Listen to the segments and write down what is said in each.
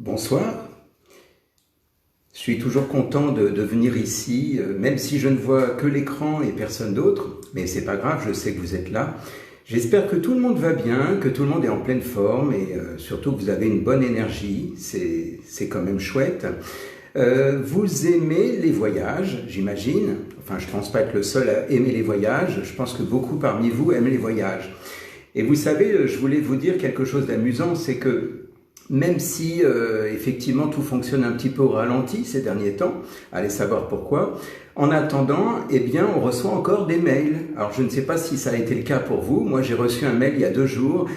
Bonsoir, je suis toujours content de venir ici, même si je ne vois que l'écran et personne d'autre, mais c'est pas grave, je sais que vous êtes là. J'espère que tout le monde va bien, que tout le monde est en pleine forme et surtout que vous avez une bonne énergie, c'est quand même chouette. Vous aimez les voyages, j'imagine, enfin je pense pas être le seul à aimer les voyages, je pense que beaucoup parmi vous aiment les voyages. Et vous savez, je voulais vous dire quelque chose d'amusant, c'est que même si effectivement tout fonctionne un petit peu au ralenti ces derniers temps, allez savoir pourquoi, en attendant, eh bien, on reçoit encore des mails. Alors je ne sais pas si ça a été le cas pour vous, moi j'ai reçu un mail il y a 2 jours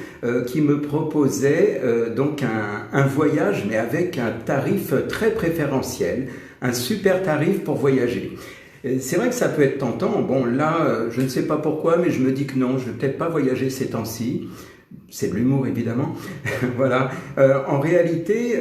qui me proposait donc un voyage mais avec un tarif très préférentiel, un super tarif pour voyager. C'est vrai que ça peut être tentant, bon là je ne sais pas pourquoi mais je me dis que non, je ne vais peut-être pas voyager ces temps-ci. C'est de l'humour évidemment, voilà. En réalité,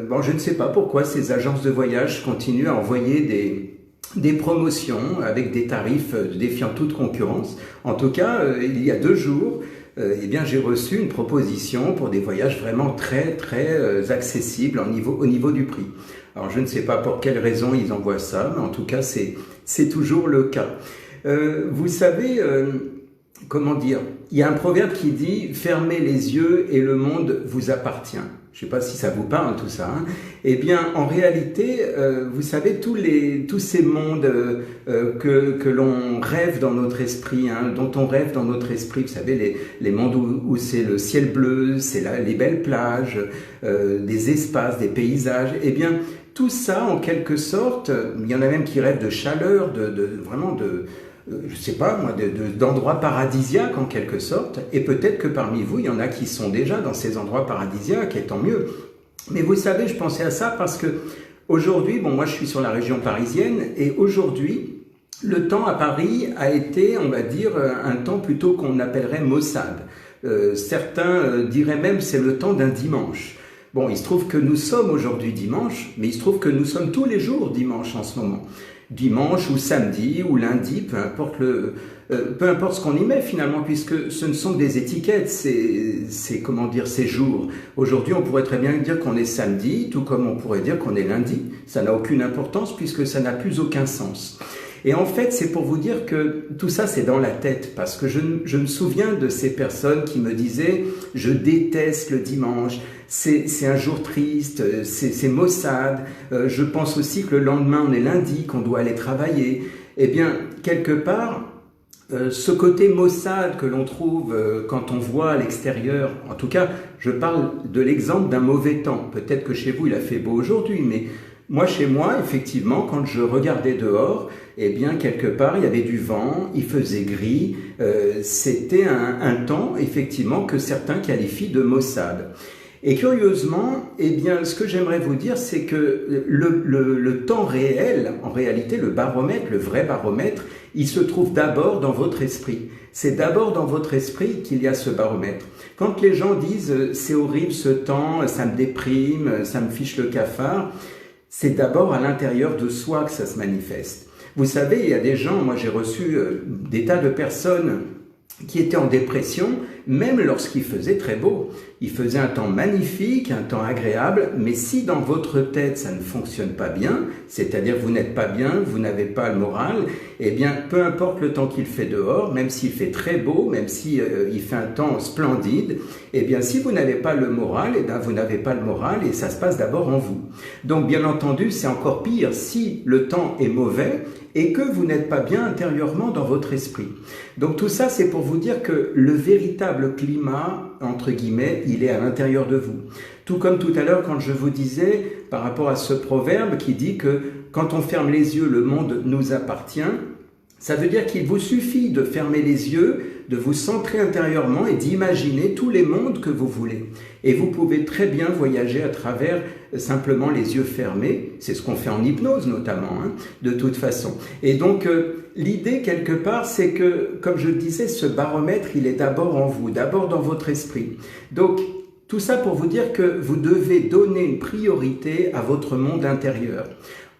bon, je ne sais pas pourquoi ces agences de voyage continuent à envoyer des promotions avec des tarifs défiant toute concurrence. En tout cas, il y a 2 jours, eh bien, j'ai reçu une proposition pour des voyages vraiment très accessibles au niveau du prix. Alors je ne sais pas pour quelle raison ils envoient ça, mais en tout cas c'est toujours le cas. Vous savez... comment dire, il y a un proverbe qui dit « Fermez les yeux et le monde vous appartient ». Je ne sais pas si ça vous parle tout ça. Hein. Eh bien, en réalité, vous savez, tous ces mondes que l'on rêve dans notre esprit, hein, dont on rêve dans notre esprit, vous savez, les mondes où c'est le ciel bleu, c'est les belles plages, des espaces, des paysages, eh bien, tout ça, en quelque sorte, il y en a même qui rêvent de chaleur, vraiment je sais pas moi, d'endroits paradisiaques en quelque sorte, et peut-être que parmi vous, il y en a qui sont déjà dans ces endroits paradisiaques, et tant mieux. Mais vous savez, je pensais à ça parce que aujourd'hui, bon, moi je suis sur la région parisienne, et aujourd'hui, le temps à Paris a été, on va dire, un temps plutôt qu'on appellerait maussade. Certains diraient même c'est le temps d'un dimanche. Bon, il se trouve que nous sommes aujourd'hui dimanche, mais il se trouve que nous sommes tous les jours dimanche en ce moment. Dimanche ou samedi ou lundi, peu importe ce qu'on y met finalement, puisque ce ne sont que des étiquettes, comment dire, ces jours. Aujourd'hui, on pourrait très bien dire qu'on est samedi, tout comme on pourrait dire qu'on est lundi. Ça n'a aucune importance puisque ça n'a plus aucun sens. Et en fait, c'est pour vous dire que tout ça, c'est dans la tête, parce que je me souviens de ces personnes qui me disaient « je déteste le dimanche ». C'est un jour triste, c'est maussade, je pense aussi que le lendemain on est lundi, qu'on doit aller travailler. Eh bien, quelque part, ce côté maussade que l'on trouve quand on voit à l'extérieur, en tout cas, je parle de l'exemple d'un mauvais temps. Peut-être que chez vous il a fait beau aujourd'hui, mais moi, chez moi, effectivement, quand je regardais dehors, eh bien, quelque part, il y avait du vent, il faisait gris, c'était un temps, effectivement, que certains qualifient de maussade. Et curieusement, eh bien, ce que j'aimerais vous dire, c'est que le temps réel, en réalité, le baromètre, le vrai baromètre, il se trouve d'abord dans votre esprit. C'est d'abord dans votre esprit qu'il y a ce baromètre. Quand les gens disent « c'est horrible ce temps, ça me déprime, ça me fiche le cafard », c'est d'abord à l'intérieur de soi que ça se manifeste. Vous savez, il y a des gens, moi j'ai reçu des tas de personnes qui étaient en dépression, même lorsqu'il faisait très beau. Il faisait un temps magnifique, un temps agréable, mais si dans votre tête ça ne fonctionne pas bien, c'est-à-dire vous n'êtes pas bien, vous n'avez pas le moral, eh bien peu importe le temps qu'il fait dehors, même s'il fait très beau, même si il fait un temps splendide, eh bien si vous n'avez pas le moral, eh bien vous n'avez pas le moral et ça se passe d'abord en vous. Donc bien entendu, c'est encore pire si le temps est mauvais et que vous n'êtes pas bien intérieurement dans votre esprit. Donc tout ça, c'est pour vous dire que le véritable climat, entre guillemets, il est à l'intérieur de vous. Tout comme tout à l'heure quand je vous disais, par rapport à ce proverbe qui dit que quand on ferme les yeux, le monde nous appartient, ça veut dire qu'il vous suffit de fermer les yeux, de vous centrer intérieurement et d'imaginer tous les mondes que vous voulez. Et vous pouvez très bien voyager à travers simplement les yeux fermés. C'est ce qu'on fait en hypnose notamment, hein, de toute façon. Et donc, l'idée quelque part, c'est que, comme je le disais, ce baromètre, il est d'abord en vous, d'abord dans votre esprit. Donc, tout ça pour vous dire que vous devez donner une priorité à votre monde intérieur.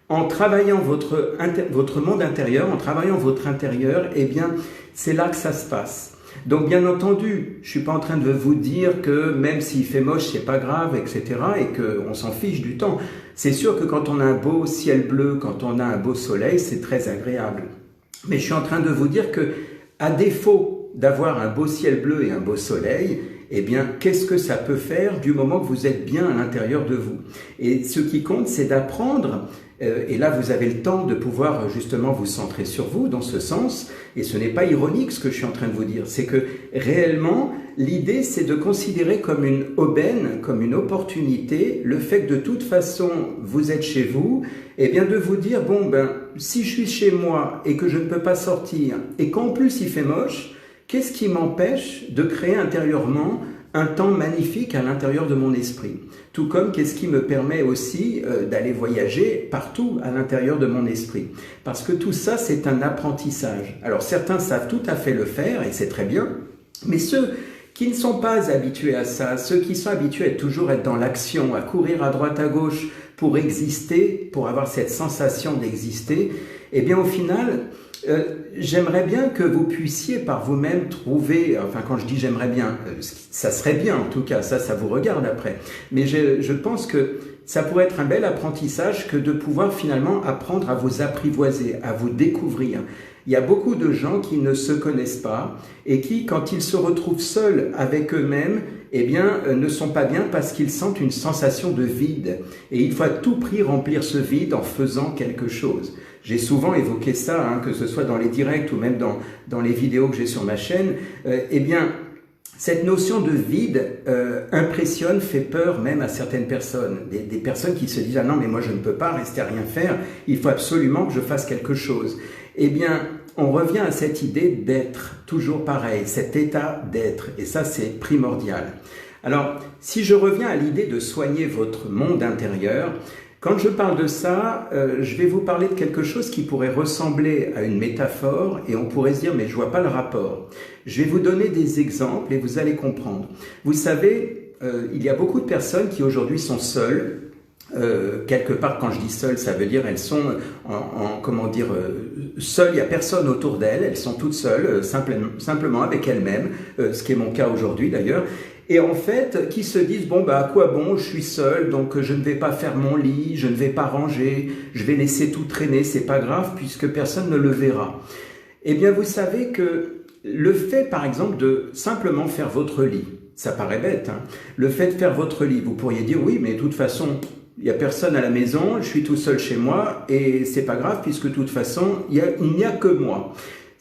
En travaillant votre monde intérieur, en travaillant votre intérieur, eh bien, c'est là que ça se passe. Donc bien entendu, je suis pas en train de vous dire que même s'il fait moche, c'est pas grave, etc. et qu'on s'en fiche du temps. C'est sûr que quand on a un beau ciel bleu, quand on a un beau soleil, c'est très agréable. Mais je suis en train de vous dire que, à défaut d'avoir un beau ciel bleu et un beau soleil, eh bien, qu'est-ce que ça peut faire du moment que vous êtes bien à l'intérieur de vous? Et ce qui compte, c'est d'apprendre, et là vous avez le temps de pouvoir justement vous centrer sur vous dans ce sens, et ce n'est pas ironique ce que je suis en train de vous dire, c'est que réellement, l'idée c'est de considérer comme une aubaine, comme une opportunité, le fait que de toute façon vous êtes chez vous, et bien de vous dire, bon ben, si je suis chez moi et que je ne peux pas sortir, et qu'en plus il fait moche, qu'est-ce qui m'empêche de créer intérieurement un temps magnifique à l'intérieur de mon esprit? Tout comme qu'est-ce qui me permet aussi d'aller voyager partout à l'intérieur de mon esprit? Parce que tout ça, c'est un apprentissage. Alors certains savent tout à fait le faire, et c'est très bien, mais ceux qui ne sont pas habitués à ça, ceux qui sont habitués à toujours être dans l'action, à courir à droite à gauche pour exister, pour avoir cette sensation d'exister, eh bien au final, j'aimerais bien que vous puissiez par vous-même trouver, enfin quand je dis j'aimerais bien, ça serait bien en tout cas, ça vous regarde après, mais je pense que ça pourrait être un bel apprentissage que de pouvoir finalement apprendre à vous apprivoiser, à vous découvrir. Il y a beaucoup de gens qui ne se connaissent pas et qui, quand ils se retrouvent seuls avec eux-mêmes, eh bien, ne sont pas bien parce qu'ils sentent une sensation de vide. Et il faut à tout prix remplir ce vide en faisant quelque chose. J'ai souvent évoqué ça, hein, que ce soit dans les directs ou même dans les vidéos que j'ai sur ma chaîne. Eh bien, cette notion de vide impressionne, fait peur même à certaines personnes. Des personnes qui se disent « Ah non, mais moi je ne peux pas rester à rien faire, il faut absolument que je fasse quelque chose ». Eh bien, on revient à cette idée d'être, toujours pareil, cet état d'être, et ça c'est primordial. Alors, si je reviens à l'idée de soigner votre monde intérieur, quand je parle de ça, je vais vous parler de quelque chose qui pourrait ressembler à une métaphore, et on pourrait se dire, mais je vois pas le rapport. Je vais vous donner des exemples et vous allez comprendre. Vous savez, il y a beaucoup de personnes qui aujourd'hui sont seules. Quelque part, quand je dis seules, ça veut dire elles sont comment dire, seules, il n'y a personne autour d'elles, elles sont toutes seules, simplement avec elles-mêmes, ce qui est mon cas aujourd'hui d'ailleurs, et en fait, qui se disent, bon, bah, à quoi bon, je suis seule, donc je ne vais pas faire mon lit, je ne vais pas ranger, je vais laisser tout traîner, c'est pas grave, puisque personne ne le verra. Eh bien, vous savez que le fait, par exemple, de simplement faire votre lit, ça paraît bête, hein, le fait de faire votre lit, vous pourriez dire, oui, mais de toute façon, il n'y a personne à la maison, je suis tout seul chez moi, et c'est pas grave, puisque de toute façon, il n'y a que moi.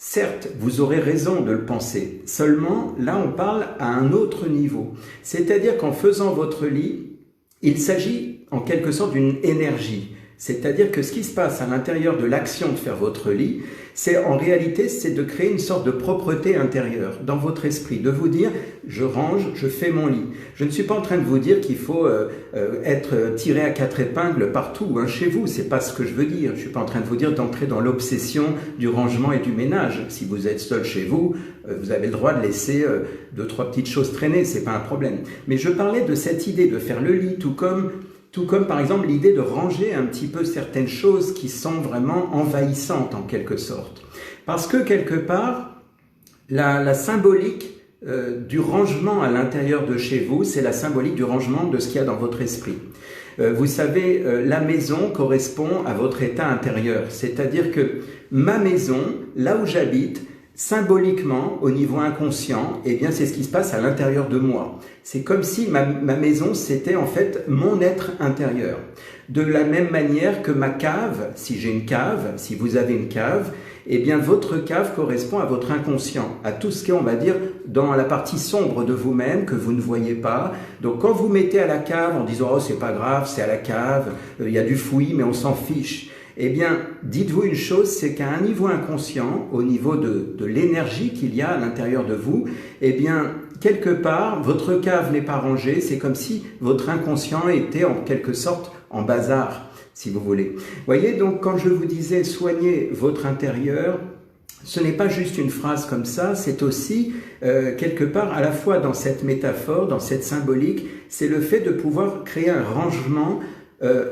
Certes, vous aurez raison de le penser, seulement là on parle à un autre niveau. C'est-à-dire qu'en faisant votre lit, il s'agit en quelque sorte d'une énergie. C'est-à-dire que ce qui se passe à l'intérieur de l'action de faire votre lit, c'est en réalité, c'est de créer une sorte de propreté intérieure dans votre esprit, de vous dire « je range, je fais mon lit ». Je ne suis pas en train de vous dire qu'il faut être tiré à quatre épingles partout, hein, chez vous, c'est pas ce que je veux dire. Je suis pas en train de vous dire d'entrer dans l'obsession du rangement et du ménage. Si vous êtes seul chez vous, vous avez le droit de laisser deux, trois petites choses traîner, c'est pas un problème. Mais je parlais de cette idée de faire le lit, tout comme par exemple l'idée de ranger un petit peu certaines choses qui sont vraiment envahissantes en quelque sorte. Parce que quelque part, la symbolique du rangement à l'intérieur de chez vous, c'est la symbolique du rangement de ce qu'il y a dans votre esprit. Vous savez, la maison correspond à votre état intérieur. C'est-à-dire que ma maison, là où j'habite, symboliquement, au niveau inconscient, eh bien, c'est ce qui se passe à l'intérieur de moi. C'est comme si ma maison, c'était en fait mon être intérieur. De la même manière que ma cave, si j'ai une cave, si vous avez une cave, eh bien, votre cave correspond à votre inconscient, à tout ce qui est, on va dire, dans la partie sombre de vous-même que vous ne voyez pas. Donc, quand vous mettez à la cave en disant « oh, c'est pas grave, c'est à la cave, il y a du fouillis, mais on s'en fiche », eh bien, dites-vous une chose, c'est qu'à un niveau inconscient, au niveau de l'énergie qu'il y a à l'intérieur de vous, eh bien, quelque part, votre cave n'est pas rangée, c'est comme si votre inconscient était en quelque sorte en bazar, si vous voulez. Voyez, donc, quand je vous disais soignez votre intérieur, ce n'est pas juste une phrase comme ça, c'est aussi, quelque part, à la fois dans cette métaphore, dans cette symbolique, c'est le fait de pouvoir créer un rangement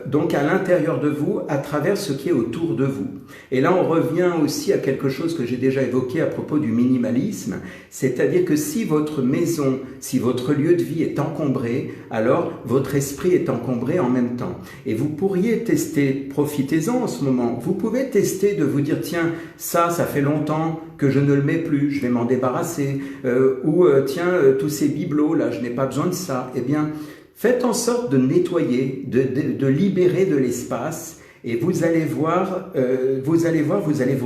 donc à l'intérieur de vous, à travers ce qui est autour de vous. Et là, on revient aussi à quelque chose que j'ai déjà évoqué à propos du minimalisme, c'est-à-dire que si votre maison, si votre lieu de vie est encombré, alors votre esprit est encombré en même temps. Et vous pourriez tester, profitez-en en ce moment, vous pouvez tester de vous dire, tiens, ça fait longtemps que je ne le mets plus, je vais m'en débarrasser, tous ces bibelots là, je n'ai pas besoin de ça. Eh bien, faites en sorte de nettoyer, de libérer de l'espace, et vous allez vous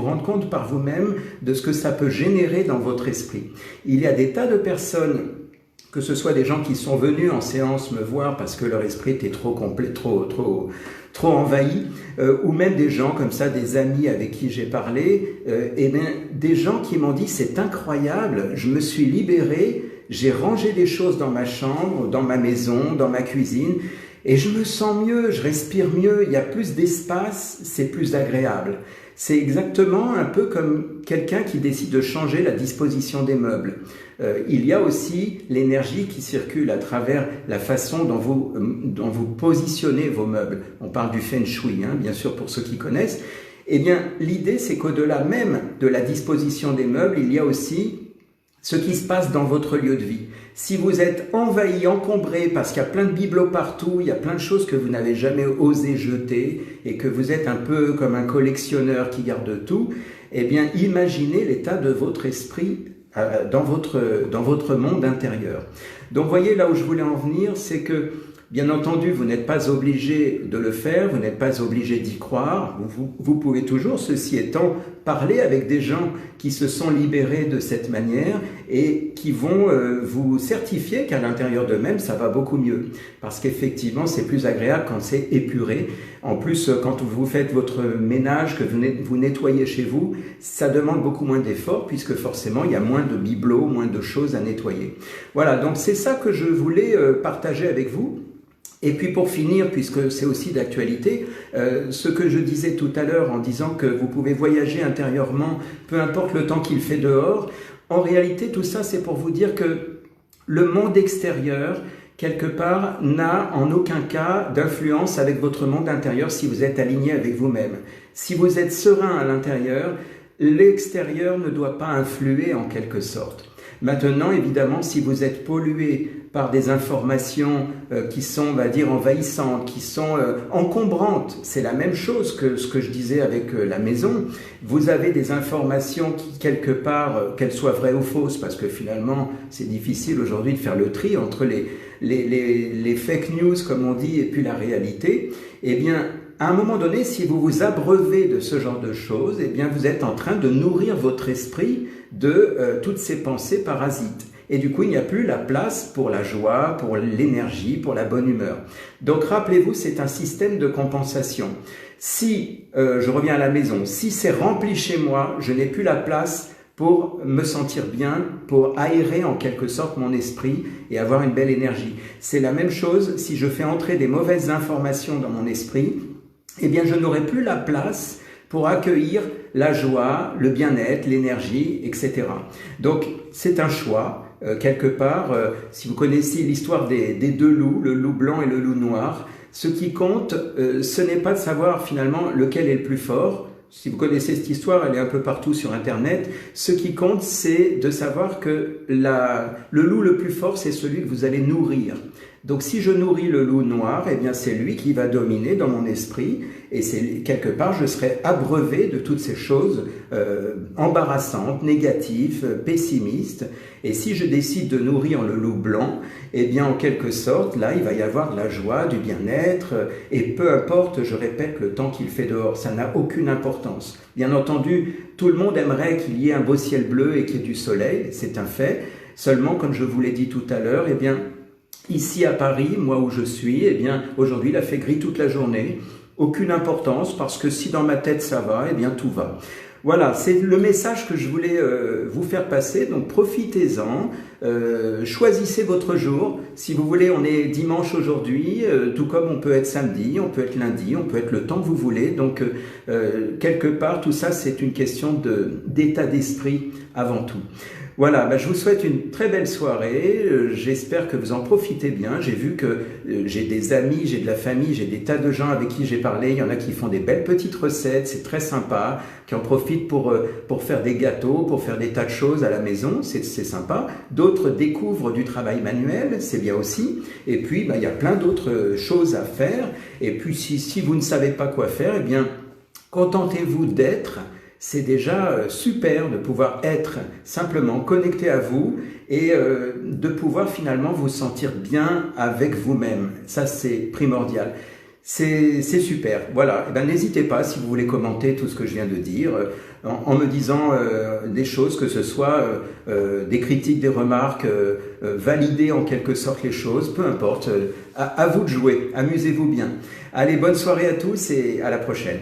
rendre compte par vous-même de ce que ça peut générer dans votre esprit. Il y a des tas de personnes, que ce soit des gens qui sont venus en séance me voir parce que leur esprit était trop complet, trop envahi, ou même des gens comme ça, des amis avec qui j'ai parlé, des gens qui m'ont dit c'est incroyable, je me suis libéré, j'ai rangé des choses dans ma chambre, dans ma maison, dans ma cuisine, et je me sens mieux, je respire mieux, il y a plus d'espace, c'est plus agréable. C'est exactement un peu comme quelqu'un qui décide de changer la disposition des meubles. Il y a aussi l'énergie qui circule à travers la façon dont vous positionnez vos meubles. On parle du feng shui, bien sûr, pour ceux qui connaissent. Eh bien, l'idée, c'est qu'au-delà même de la disposition des meubles, il y a aussi ce qui se passe dans votre lieu de vie. Si vous êtes envahi, encombré, parce qu'il y a plein de bibelots partout, il y a plein de choses que vous n'avez jamais osé jeter, et que vous êtes un peu comme un collectionneur qui garde tout, eh bien, imaginez l'état de votre esprit dans votre monde intérieur. Donc, voyez, là où je voulais en venir, c'est que, bien entendu, vous n'êtes pas obligé de le faire, vous n'êtes pas obligé d'y croire, vous pouvez toujours, ceci étant, parler avec des gens qui se sont libérés de cette manière et qui vont vous certifier qu'à l'intérieur d'eux-mêmes, ça va beaucoup mieux. Parce qu'effectivement, c'est plus agréable quand c'est épuré. En plus, quand vous faites votre ménage, que vous nettoyez chez vous, ça demande beaucoup moins d'efforts puisque forcément, il y a moins de bibelots, moins de choses à nettoyer. Voilà, donc c'est ça que je voulais partager avec vous. Et puis pour finir, puisque c'est aussi d'actualité, ce que je disais tout à l'heure en disant que vous pouvez voyager intérieurement, peu importe le temps qu'il fait dehors, en réalité tout ça c'est pour vous dire que le monde extérieur, quelque part, n'a en aucun cas d'influence avec votre monde intérieur si vous êtes aligné avec vous-même. Si vous êtes serein à l'intérieur, l'extérieur ne doit pas influer en quelque sorte. Maintenant, évidemment, si vous êtes pollué par des informations qui sont, on va dire, envahissantes, qui sont encombrantes, c'est la même chose que ce que je disais avec la maison. Vous avez des informations qui, quelque part, qu'elles soient vraies ou fausses, parce que finalement, c'est difficile aujourd'hui de faire le tri entre les fake news, comme on dit, et puis la réalité. Eh bien, à un moment donné, si vous vous abreuvez de ce genre de choses, eh bien, vous êtes en train de nourrir votre esprit de toutes ces pensées parasites. Et du coup, il n'y a plus la place pour la joie, pour l'énergie, pour la bonne humeur. Donc, rappelez-vous, c'est un système de compensation. Si, je reviens à la maison, si c'est rempli chez moi, je n'ai plus la place pour me sentir bien, pour aérer en quelque sorte mon esprit et avoir une belle énergie. C'est la même chose si je fais entrer des mauvaises informations dans mon esprit, eh bien, je n'aurai plus la place pour accueillir la joie, le bien-être, l'énergie, etc. Donc, c'est un choix. Quelque part, si vous connaissez l'histoire des deux loups, le loup blanc et le loup noir, ce qui compte, ce n'est pas de savoir finalement lequel est le plus fort. Si vous connaissez cette histoire, elle est un peu partout sur Internet. Ce qui compte, c'est de savoir que le loup le plus fort, c'est celui que vous allez nourrir. Donc si je nourris le loup noir, eh bien c'est lui qui va dominer dans mon esprit et c'est quelque part je serai abreuvé de toutes ces choses embarrassantes, négatives, pessimistes. Et si je décide de nourrir le loup blanc, eh bien en quelque sorte là il va y avoir de la joie, du bien-être et peu importe, je répète, le temps qu'il fait dehors, ça n'a aucune importance. Bien entendu, tout le monde aimerait qu'il y ait un beau ciel bleu et qu'il y ait du soleil, c'est un fait. Seulement, comme je vous l'ai dit tout à l'heure, eh bien ici à Paris, moi où je suis, eh bien aujourd'hui il a fait gris toute la journée. Aucune importance parce que si dans ma tête ça va, eh bien tout va. Voilà, c'est le message que je voulais vous faire passer, donc profitez-en, choisissez votre jour. Si vous voulez, on est dimanche aujourd'hui, tout comme on peut être samedi, on peut être lundi, on peut être le temps que vous voulez. Donc, quelque part, tout ça, c'est une question d'état d'esprit avant tout. Voilà, bah, je vous souhaite une très belle soirée. J'espère que vous en profitez bien. J'ai vu que j'ai des amis, j'ai de la famille, j'ai des tas de gens avec qui j'ai parlé. Il y en a qui font des belles petites recettes, c'est très sympa, qui en profitent pour faire des gâteaux, pour faire des tas de choses à la maison, c'est sympa. D'autres découvrent du travail manuel, c'est bien aussi. Et puis, bah, il y a plein d'autres choses à faire. Et puis, si vous ne savez pas quoi faire, eh bien, contentez-vous d'être. C'est déjà super de pouvoir être simplement connecté à vous et de pouvoir finalement vous sentir bien avec vous-même. Ça, c'est primordial. C'est super. Voilà. Eh ben, n'hésitez pas si vous voulez commenter tout ce que je viens de dire en me disant des choses, que ce soit des critiques, des remarques, valider en quelque sorte les choses, peu importe. À vous de jouer. Amusez-vous bien. Allez, bonne soirée à tous et à la prochaine.